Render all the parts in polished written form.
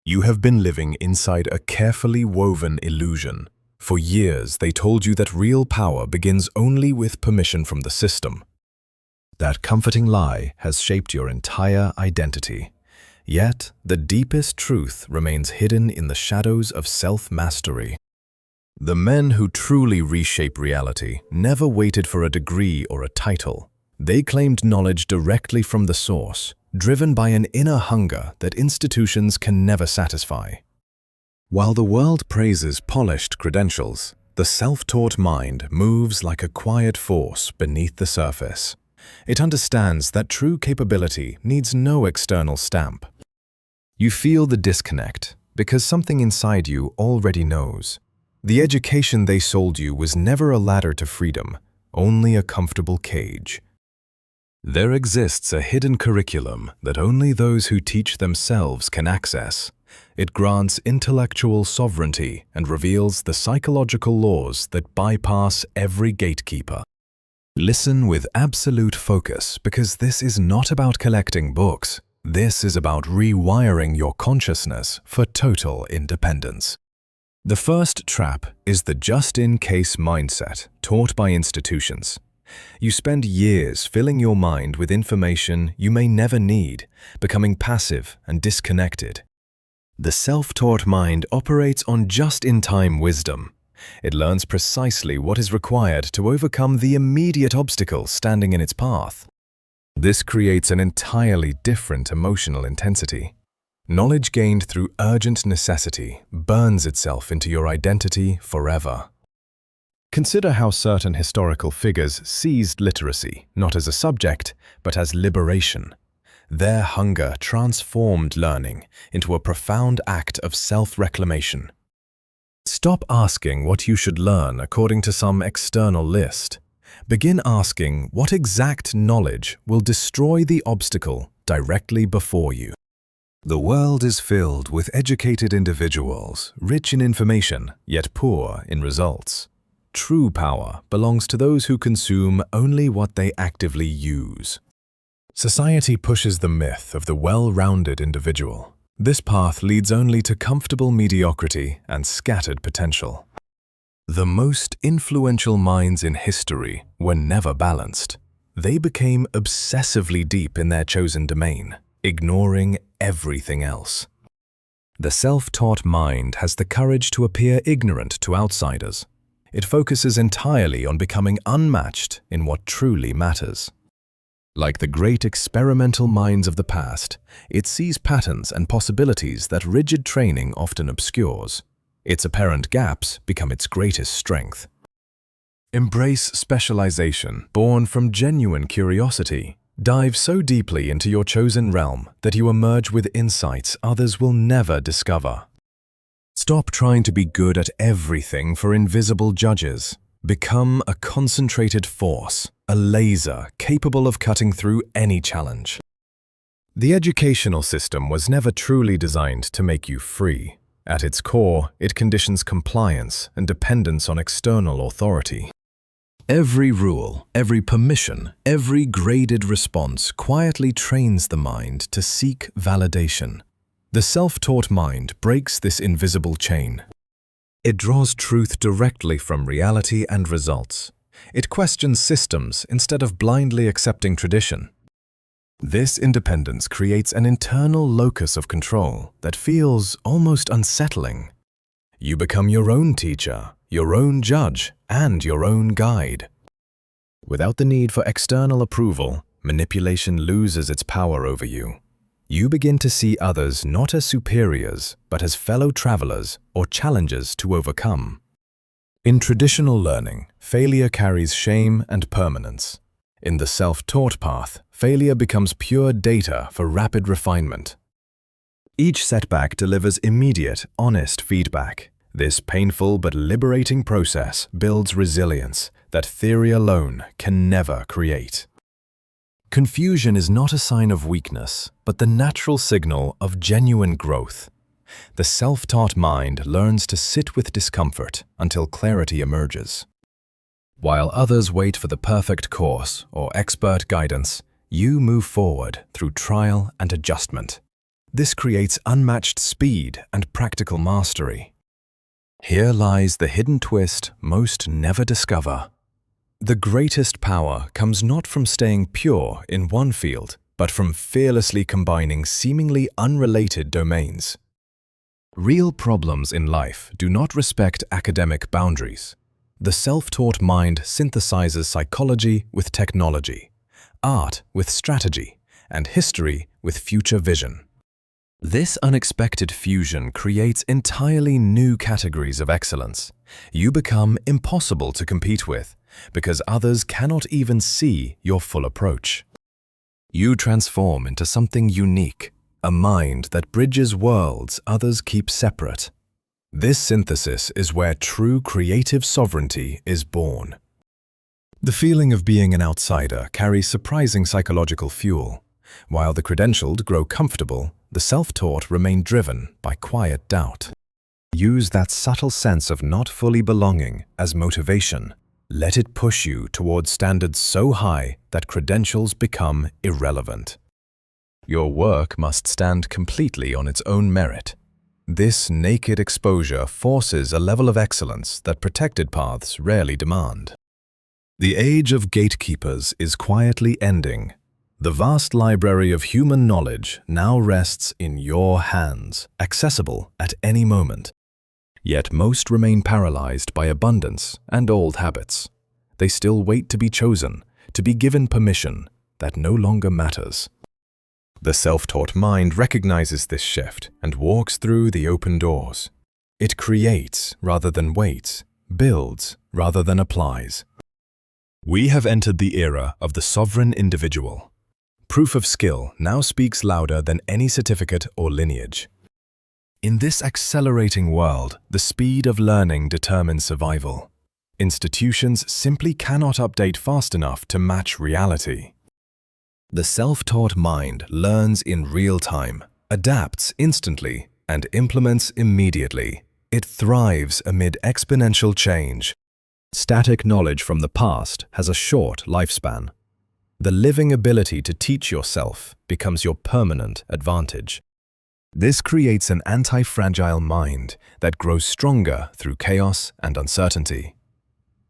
You have been living inside a carefully woven illusion. For years, they told you that real power begins only with permission from the system. That comforting lie has shaped your entire identity. Yet, the deepest truth remains hidden in the shadows of self-mastery. The men who truly reshape reality never waited for a degree or a title. They claimed knowledge directly from the source, driven by an inner hunger that institutions can never satisfy. While the world praises polished credentials, the self-taught mind moves like a quiet force beneath the surface. It understands that true capability needs no external stamp. You feel the disconnect because something inside you already knows. The education they sold you was never a ladder to freedom, only a comfortable cage. There exists a hidden curriculum that only those who teach themselves can access. It grants intellectual sovereignty and reveals the psychological laws that bypass every gatekeeper. Listen with absolute focus, because this is not about collecting books. This is about rewiring your consciousness for total independence. The first trap is the just-in-case mindset taught by institutions. You spend years filling your mind with information you may never need, becoming passive and disconnected. The self-taught mind operates on just-in-time wisdom. It learns precisely what is required to overcome the immediate obstacles standing in its path. This creates an entirely different emotional intensity. Knowledge gained through urgent necessity burns itself into your identity forever. Consider how certain historical figures seized literacy, not as a subject, but as liberation. Their hunger transformed learning into a profound act of self-reclamation. Stop asking what you should learn according to some external list. Begin asking what exact knowledge will destroy the obstacle directly before you. The world is filled with educated individuals, rich in information, yet poor in results. True power belongs to those who consume only what they actively use. Society pushes the myth of the well-rounded individual. This path leads only to comfortable mediocrity and scattered potential. The most influential minds in history were never balanced. They became obsessively deep in their chosen domain, ignoring everything else. The self-taught mind has the courage to appear ignorant to outsiders. It focuses entirely on becoming unmatched in what truly matters. Like the great experimental minds of the past, it sees patterns and possibilities that rigid training often obscures. Its apparent gaps become its greatest strength. Embrace specialization, born from genuine curiosity. Dive so deeply into your chosen realm that you emerge with insights others will never discover. Stop trying to be good at everything for invisible judges. Become a concentrated force, a laser capable of cutting through any challenge. The educational system was never truly designed to make you free. At its core, it conditions compliance and dependence on external authority. Every rule, every permission, every graded response quietly trains the mind to seek validation. The self-taught mind breaks this invisible chain. It draws truth directly from reality and results. It questions systems instead of blindly accepting tradition. This independence creates an internal locus of control that feels almost unsettling. You become your own teacher, your own judge, and your own guide. Without the need for external approval, manipulation loses its power over you. You begin to see others not as superiors, but as fellow travelers or challenges to overcome. In traditional learning, failure carries shame and permanence. In the self-taught path, failure becomes pure data for rapid refinement. Each setback delivers immediate, honest feedback. This painful but liberating process builds resilience that theory alone can never create. Confusion is not a sign of weakness, but the natural signal of genuine growth. The self-taught mind learns to sit with discomfort until clarity emerges. While others wait for the perfect course or expert guidance, you move forward through trial and adjustment. This creates unmatched speed and practical mastery. Here lies the hidden twist most never discover. The greatest power comes not from staying pure in one field, but from fearlessly combining seemingly unrelated domains. Real problems in life do not respect academic boundaries. The self-taught mind synthesizes psychology with technology, art with strategy, and history with future vision. This unexpected fusion creates entirely new categories of excellence. You become impossible to compete with because others cannot even see your full approach. You transform into something unique, a mind that bridges worlds others keep separate. This synthesis is where true creative sovereignty is born. The feeling of being an outsider carries surprising psychological fuel. While the credentialed grow comfortable, the self-taught remain driven by quiet doubt. Use that subtle sense of not fully belonging as motivation. Let it push you towards standards so high that credentials become irrelevant. Your work must stand completely on its own merit. This naked exposure forces a level of excellence that protected paths rarely demand. The age of gatekeepers is quietly ending. The vast library of human knowledge now rests in your hands, accessible at any moment. Yet most remain paralyzed by abundance and old habits. They still wait to be chosen, to be given permission that no longer matters. The self-taught mind recognizes this shift and walks through the open doors. It creates rather than waits, builds rather than applies. We have entered the era of the sovereign individual. Proof of skill now speaks louder than any certificate or lineage. In this accelerating world, the speed of learning determines survival. Institutions simply cannot update fast enough to match reality. The self-taught mind learns in real time, adapts instantly, and implements immediately. It thrives amid exponential change. Static knowledge from the past has a short lifespan. The living ability to teach yourself becomes your permanent advantage. This creates an anti-fragile mind that grows stronger through chaos and uncertainty.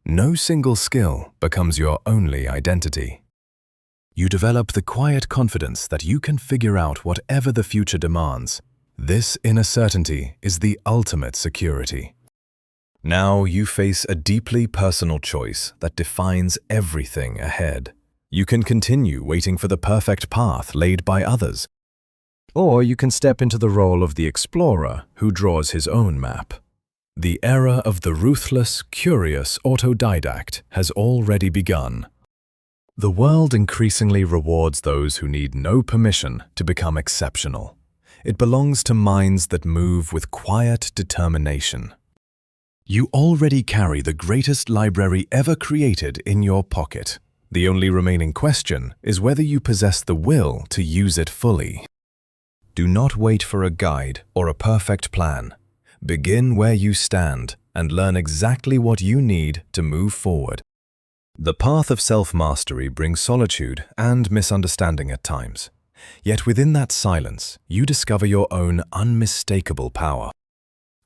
No single skill becomes your only identity. You develop the quiet confidence that you can figure out whatever the future demands. This inner certainty is the ultimate security. Now you face a deeply personal choice that defines everything ahead. You can continue waiting for the perfect path laid by others, or you can step into the role of the explorer who draws his own map. The era of the ruthless, curious autodidact has already begun. The world increasingly rewards those who need no permission to become exceptional. It belongs to minds that move with quiet determination. You already carry the greatest library ever created in your pocket. The only remaining question is whether you possess the will to use it fully. Do not wait for a guide or a perfect plan. Begin where you stand and learn exactly what you need to move forward. The path of self-mastery brings solitude and misunderstanding at times. Yet within that silence, you discover your own unmistakable power.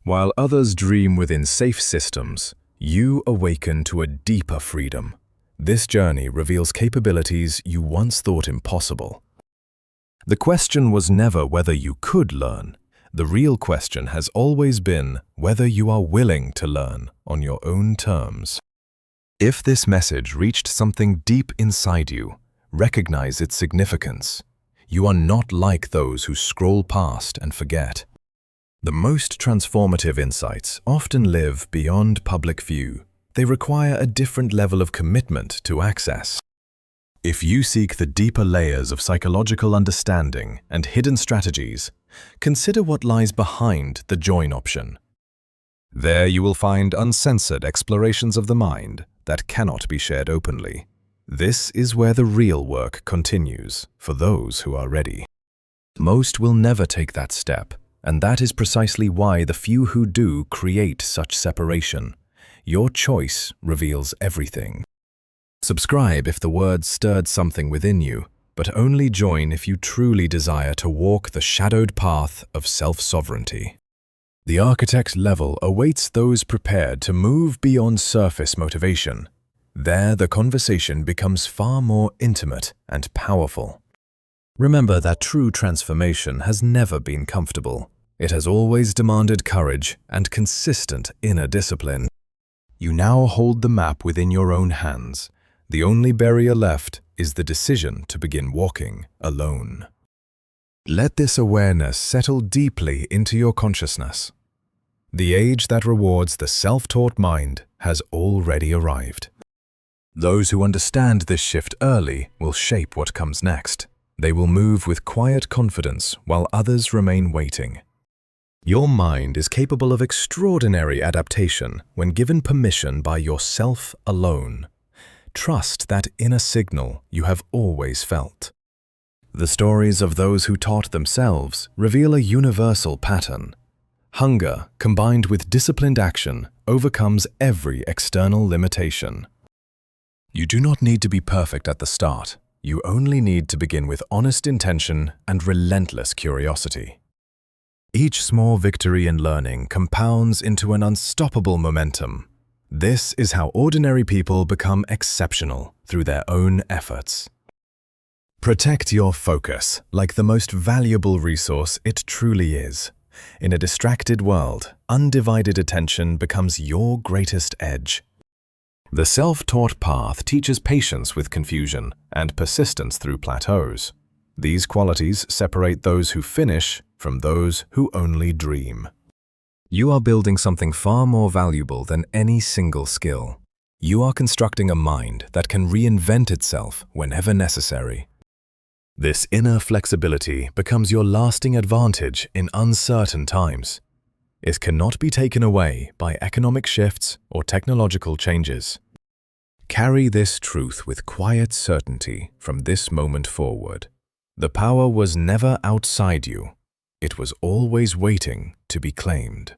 While others dream within safe systems, you awaken to a deeper freedom. This journey reveals capabilities you once thought impossible. The question was never whether you could learn. The real question has always been whether you are willing to learn on your own terms. If this message reached something deep inside you, recognize its significance. You are not like those who scroll past and forget. The most transformative insights often live beyond public view. They require a different level of commitment to access. If you seek the deeper layers of psychological understanding and hidden strategies, consider what lies behind the join option. There you will find uncensored explorations of the mind that cannot be shared openly. This is where the real work continues for those who are ready. Most will never take that step, and that is precisely why the few who do create such separation. Your choice reveals everything. Subscribe if the words stirred something within you, but only join if you truly desire to walk the shadowed path of self-sovereignty. The architect level awaits those prepared to move beyond surface motivation. There, the conversation becomes far more intimate and powerful. Remember that true transformation has never been comfortable. It has always demanded courage and consistent inner discipline. You now hold the map within your own hands. The only barrier left is the decision to begin walking alone. Let this awareness settle deeply into your consciousness. The age that rewards the self-taught mind has already arrived. Those who understand this shift early will shape what comes next. They will move with quiet confidence while others remain waiting. Your mind is capable of extraordinary adaptation when given permission by yourself alone. Trust that inner signal you have always felt. The stories of those who taught themselves reveal a universal pattern. Hunger, combined with disciplined action, overcomes every external limitation. You do not need to be perfect at the start. You only need to begin with honest intention and relentless curiosity. Each small victory in learning compounds into an unstoppable momentum. This is how ordinary people become exceptional through their own efforts. Protect your focus like the most valuable resource it truly is. In a distracted world, undivided attention becomes your greatest edge. The self-taught path teaches patience with confusion and persistence through plateaus. These qualities separate those who finish from those who only dream. You are building something far more valuable than any single skill. You are constructing a mind that can reinvent itself whenever necessary. This inner flexibility becomes your lasting advantage in uncertain times. It cannot be taken away by economic shifts or technological changes. Carry this truth with quiet certainty from this moment forward. The power was never outside you. It was always waiting to be claimed.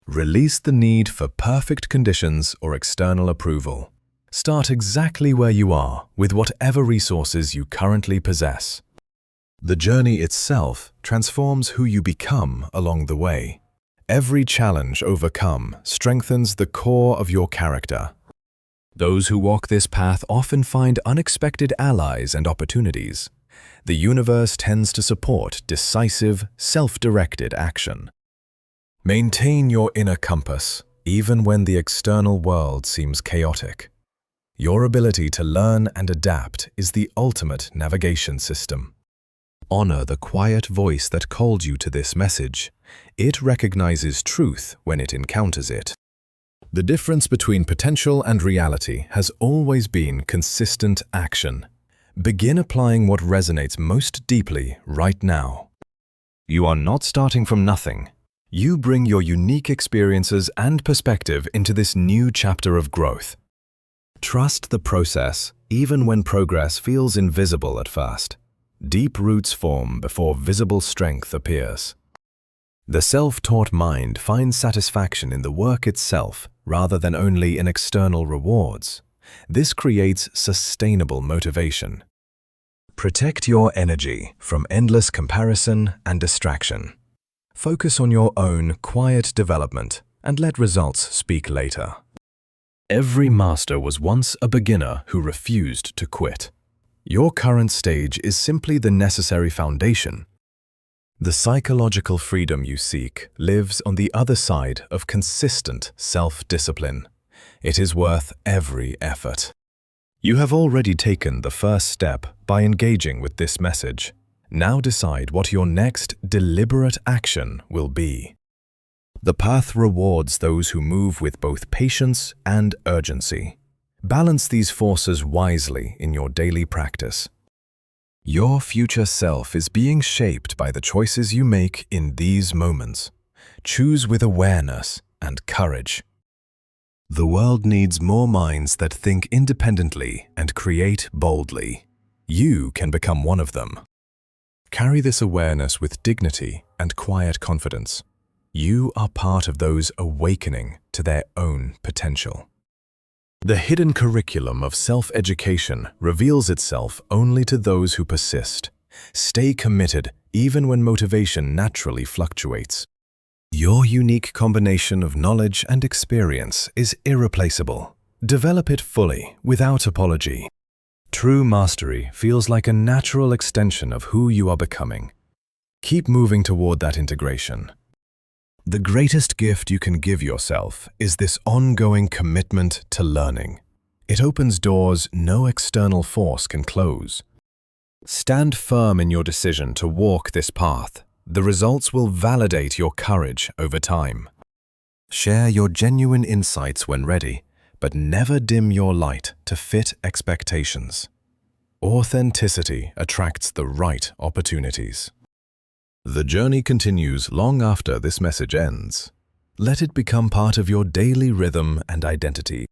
Release the need for perfect conditions or external approval. Start exactly where you are with whatever resources you currently possess. The journey itself transforms who you become along the way. Every challenge overcome strengthens the core of your character. Those who walk this path often find unexpected allies and opportunities. The universe tends to support decisive, self-directed action. Maintain your inner compass, even when the external world seems chaotic. Your ability to learn and adapt is the ultimate navigation system. Honor the quiet voice that called you to this message. It recognizes truth when it encounters it. The difference between potential and reality has always been consistent action. Begin applying what resonates most deeply right now. You are not starting from nothing. You bring your unique experiences and perspective into this new chapter of growth. Trust the process, even when progress feels invisible at first. Deep roots form before visible strength appears. The self-taught mind finds satisfaction in the work itself rather than only in external rewards. This creates sustainable motivation. Protect your energy from endless comparison and distraction. Focus on your own quiet development and let results speak later. Every master was once a beginner who refused to quit. Your current stage is simply the necessary foundation. The psychological freedom you seek lives on the other side of consistent self-discipline. It is worth every effort. You have already taken the first step by engaging with this message. Now decide what your next deliberate action will be. The path rewards those who move with both patience and urgency. Balance these forces wisely in your daily practice. Your future self is being shaped by the choices you make in these moments. Choose with awareness and courage. The world needs more minds that think independently and create boldly. You can become one of them. Carry this awareness with dignity and quiet confidence. You are part of those awakening to their own potential. The hidden curriculum of self-education reveals itself only to those who persist. Stay committed even when motivation naturally fluctuates. Your unique combination of knowledge and experience is irreplaceable. Develop it fully, without apology. True mastery feels like a natural extension of who you are becoming. Keep moving toward that integration. The greatest gift you can give yourself is this ongoing commitment to learning. It opens doors no external force can close. Stand firm in your decision to walk this path. The results will validate your courage over time. Share your genuine insights when ready, but never dim your light to fit expectations. Authenticity attracts the right opportunities. The journey continues long after this message ends. Let it become part of your daily rhythm and identity.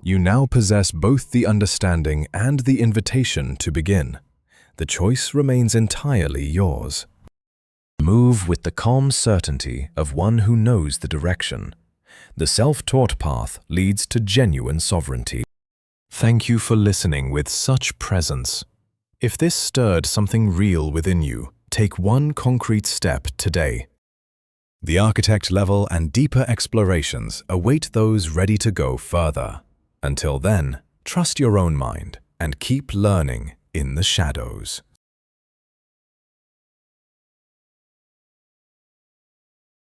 You now possess both the understanding and the invitation to begin. The choice remains entirely yours. Move with the calm certainty of one who knows the direction. The self-taught path leads to genuine sovereignty. Thank you for listening with such presence. If this stirred something real within you, take one concrete step today. The architect level and deeper explorations await those ready to go further. Until then, trust your own mind and keep learning in the shadows.